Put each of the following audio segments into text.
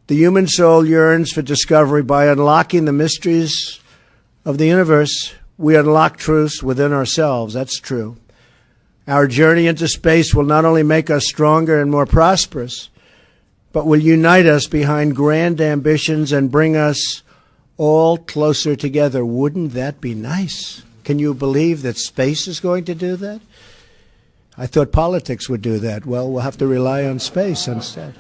The human soul yearns for discovery. By unlocking the mysteries of the universe, we unlock truths within ourselves. That's true. Our journey into space will not only make us stronger and more prosperous, but will unite us behind grand ambitions and bring us all closer together. Wouldn't that be nice? Can you believe that space is going to do that? I thought politics would do that. Well, we'll have to rely on space instead.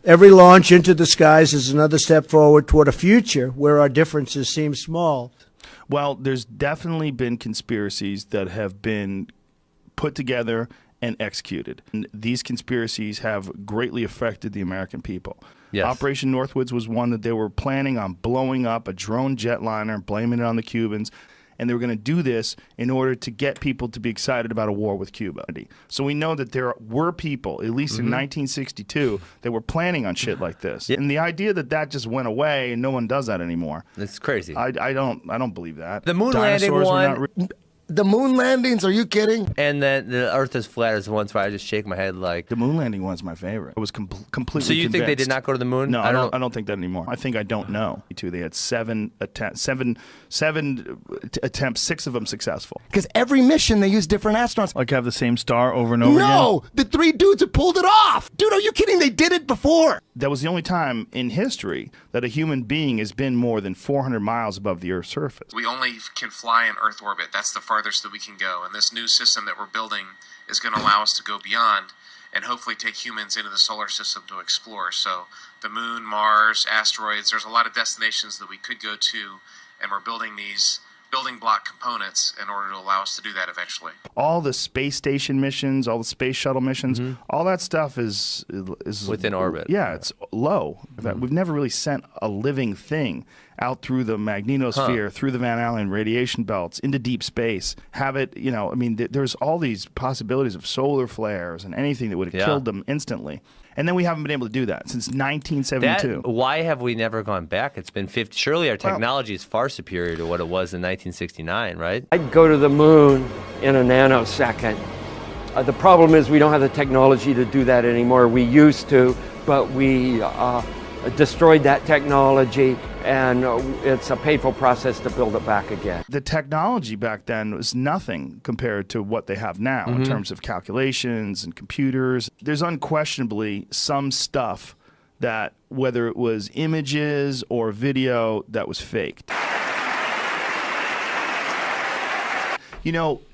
Every launch into the skies is another step forward toward a future where our differences seem small. Well, there's definitely been conspiracies that have been put together and executed. And these conspiracies have greatly affected the American people. Yes. Operation Northwoods was one that they were planning on blowing up a drone jetliner, blaming it on the Cubans. And they were going to do this in order to get people to be excited about a war with Cuba. So we know that there were people, at least in 1962, that were planning on shit like this. And the idea that that just went away and no one does that anymore. It's crazy. I don't believe that. The moon landing one. The moon landings? Are you kidding? And then the Earth is flat is the ones where I just shake my head like. The moon landing one's my favorite. I was completely. So you think they did not go to the moon? No, I don't think that anymore. I think I don't know. They had seven attempts, 6 of them successful. Because every mission they use different astronauts. Like have the same star over and over again? No, the 3 dudes who pulled it off. Dude, are you kidding? They did it before. That was the only time in history that a human being has been more than 400 miles above the Earth's surface. We only can fly in Earth orbit. That's the farthest that we can go. And this new system that we're building is going to allow us to go beyond and hopefully take humans into the solar system to explore. So the moon, Mars, asteroids, there's a lot of destinations that we could go to, and we're building these building block components in order to allow us to do that eventually. All the space station missions, all the space shuttle missions, all that stuff is within orbit. Yeah, it's low. We've never really sent a living thing out through the magnetosphere, through the Van Allen radiation belts, into deep space. Have it, I mean, there's all these possibilities of solar flares and anything that would have killed them instantly. And then we haven't been able to do that since 1972. Why have we never gone back? It's been 50. Surely our technology is far superior to what it was in 1969, right? I'd go to the moon in a nanosecond. The problem is we don't have the technology to do that anymore. We used to, but we destroyed that technology, and it's a painful process to build it back again. The technology back then was nothing compared to what they have now in terms of calculations and computers. There's unquestionably some stuff that, whether it was images or video, that was faked.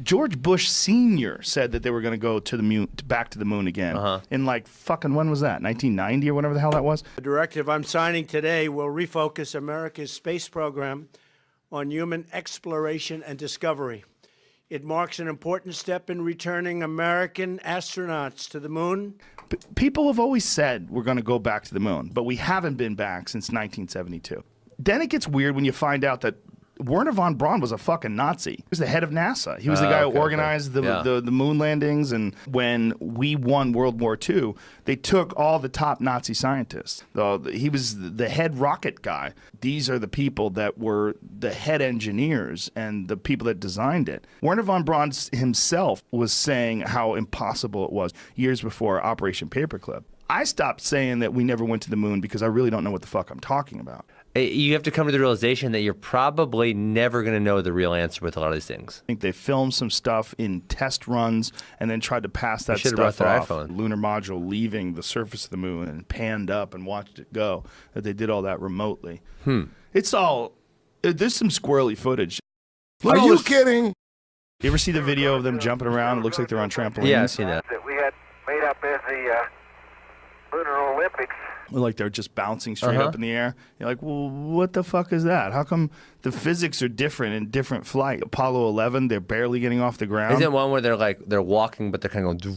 George Bush Sr. said that they were going to go to the moon, back to the moon again. In when was that? 1990 or whatever the hell that was? The directive I'm signing today will refocus America's space program on human exploration and discovery. It marks an important step in returning American astronauts to the moon. People have always said we're going to go back to the moon, but we haven't been back since 1972. Then it gets weird when you find out that Wernher von Braun was a fucking Nazi. He was the head of NASA. He was the guy who organized the moon landings. And when we won World War II, they took all the top Nazi scientists. He was the head rocket guy. These are the people that were the head engineers and the people that designed it. Wernher von Braun himself was saying how impossible it was years before Operation Paperclip. I stopped saying that we never went to the moon because I really don't know what the fuck I'm talking about. You have to come to the realization that you're probably never going to know the real answer with a lot of these things. I think they filmed some stuff in test runs and then tried to pass that stuff off. Lunar module leaving the surface of the moon and panned up and watched it go. That they did all that remotely. It's all, there's some squirrely footage. Are you kidding? You ever see the video of them jumping around? It looks like they're on trampolines. Yeah, I've seen that. That we had made up as the Lunar Olympics. Like they're just bouncing straight up in the air. You're like, well, what the fuck is that? How come the physics are different in different flight? Apollo 11, they're barely getting off the ground. Isn't one where they're walking, but they're kind of going,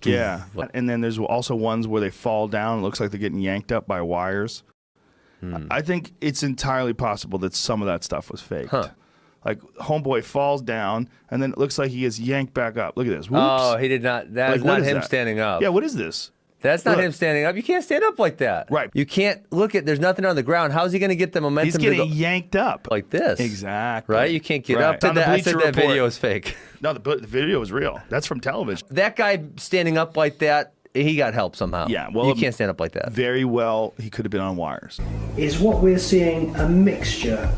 yeah. And then there's also ones where they fall down. It looks like they're getting yanked up by wires. I think it's entirely possible that some of that stuff was faked. Like, homeboy falls down, and then it looks like he gets yanked back up. Look at this. Whoops. Oh, he did not. That's not him standing up. Yeah, what is this? That's not him standing up. You can't stand up like that. Right. You can't there's nothing on the ground. How's he going to get the momentum? He's getting yanked up. Like this. Exactly. Right? You can't get up. I said that video is fake. No, the video is real. That's from television. That guy standing up like that he got help somehow. Yeah, well, you can't stand up like that. Very well, he could have been on wires. Is what we're seeing a mixture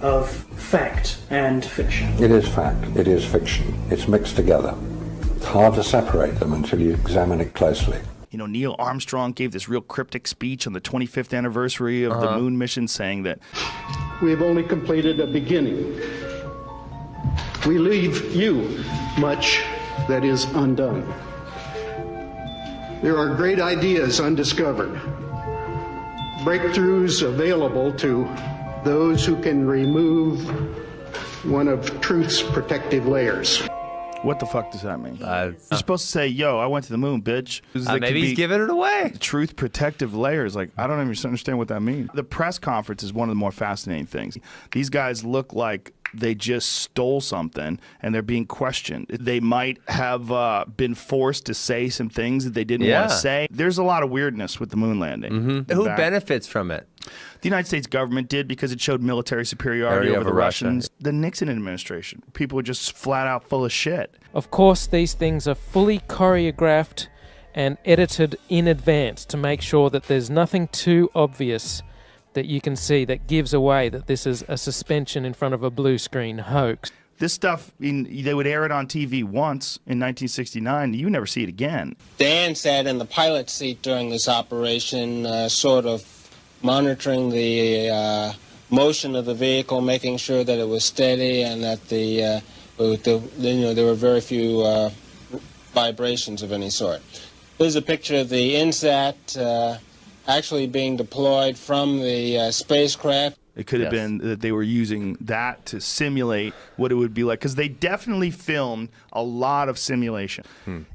of fact and fiction? It is fact. It is fiction. It's mixed together. It's hard to separate them until you examine it closely. You know, Neil Armstrong gave this real cryptic speech on the 25th anniversary of the moon mission saying that we have only completed a beginning. We leave you much that is undone. There are great ideas undiscovered, breakthroughs available to those who can remove one of truth's protective layers. What the fuck does that mean? You're supposed to say, yo, I went to the moon, bitch. Maybe he's giving it away. Truth protective layers. Like, I don't even understand what that means. The press conference is one of the more fascinating things. These guys look like they just stole something and they're being questioned. They might have been forced to say some things that they didn't want to say. There's a lot of weirdness with the moon landing. Who benefits from it? The United States government did because it showed military superiority over the Russians. The Nixon administration, people were just flat out full of shit. Of course, these things are fully choreographed and edited in advance to make sure that there's nothing too obvious that you can see that gives away that this is a suspension in front of a blue screen hoax. This stuff, they would air it on TV once in 1969. You never see it again. Dan sat in the pilot's seat during this operation, sort of monitoring the motion of the vehicle, making sure that it was steady and that there were very few vibrations of any sort. Here's a picture of the INSAT actually being deployed from the spacecraft. It could have been that they were using that to simulate what it would be like, because they definitely filmed a lot of simulation.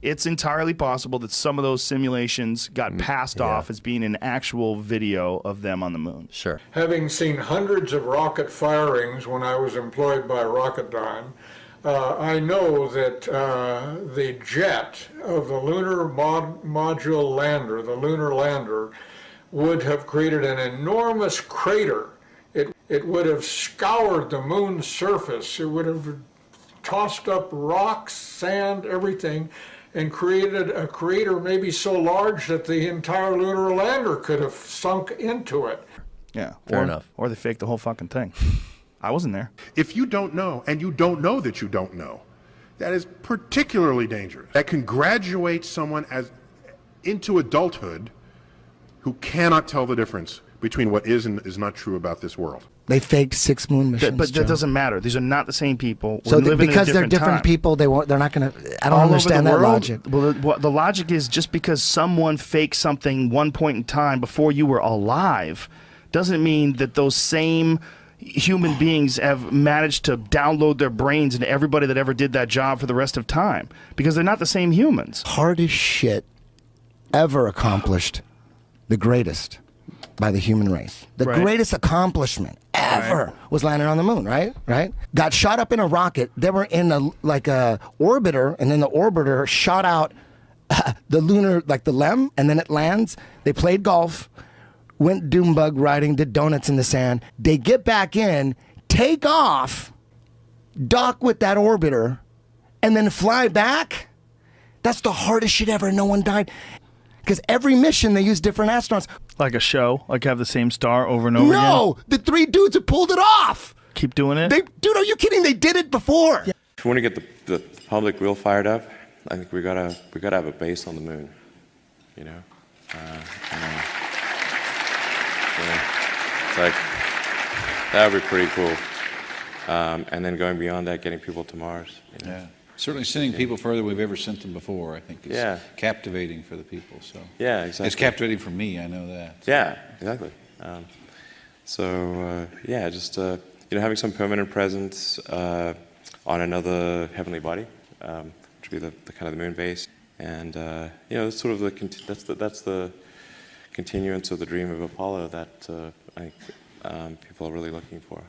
It's entirely possible that some of those simulations got passed off as being an actual video of them on the moon. Sure. Having seen hundreds of rocket firings when I was employed by Rocketdyne, I know that the jet of the lunar module lander, the lunar lander, would have created an enormous crater. It would have scoured the moon's surface. It would have tossed up rocks, sand, everything, and created a crater maybe so large that the entire lunar lander could have sunk into it. Yeah, fair enough. Or they faked the whole fucking thing. I wasn't there. If you don't know, and you don't know that you don't know, that is particularly dangerous. That can graduate someone into adulthood who cannot tell the difference between what is and is not true about this world. They faked 6 moon missions. But that doesn't matter. These are not the same people. So because they're different people, they're not going to. I don't understand that logic. Well, the logic is just because someone faked something one point in time before you were alive, doesn't mean that those same human beings have managed to download their brains into everybody that ever did that job for the rest of time, because they're not the same humans. Hardest shit ever accomplished, the greatest by the human race. The greatest accomplishment ever was landing on the moon, right? Got shot up in a rocket. They were in a orbiter, and then the orbiter shot out the lunar, the LEM, and then it lands. They played golf, went doombug riding, did donuts in the sand. They get back in, take off, dock with that orbiter, and then fly back. That's the hardest shit ever. No one died. Because every mission, they use different astronauts. Like a show? Like have the same star over and over again? No! The 3 dudes who pulled it off! Keep doing it? Dude, are you kidding? They did it before! If we want to get the public real fired up, I think we gotta have a base on the moon. You know? It's like, that would be pretty cool. And then going beyond that, getting people to Mars. You know? Yeah. Certainly sending people further than we've ever sent them before, I think, is captivating for the people. So yeah, exactly. It's captivating for me, I know that. Yeah, exactly. Just having some permanent presence on another heavenly body, which would be the kind of the moon base, and that's sort of that's the continuance of the dream of Apollo that I think people are really looking for.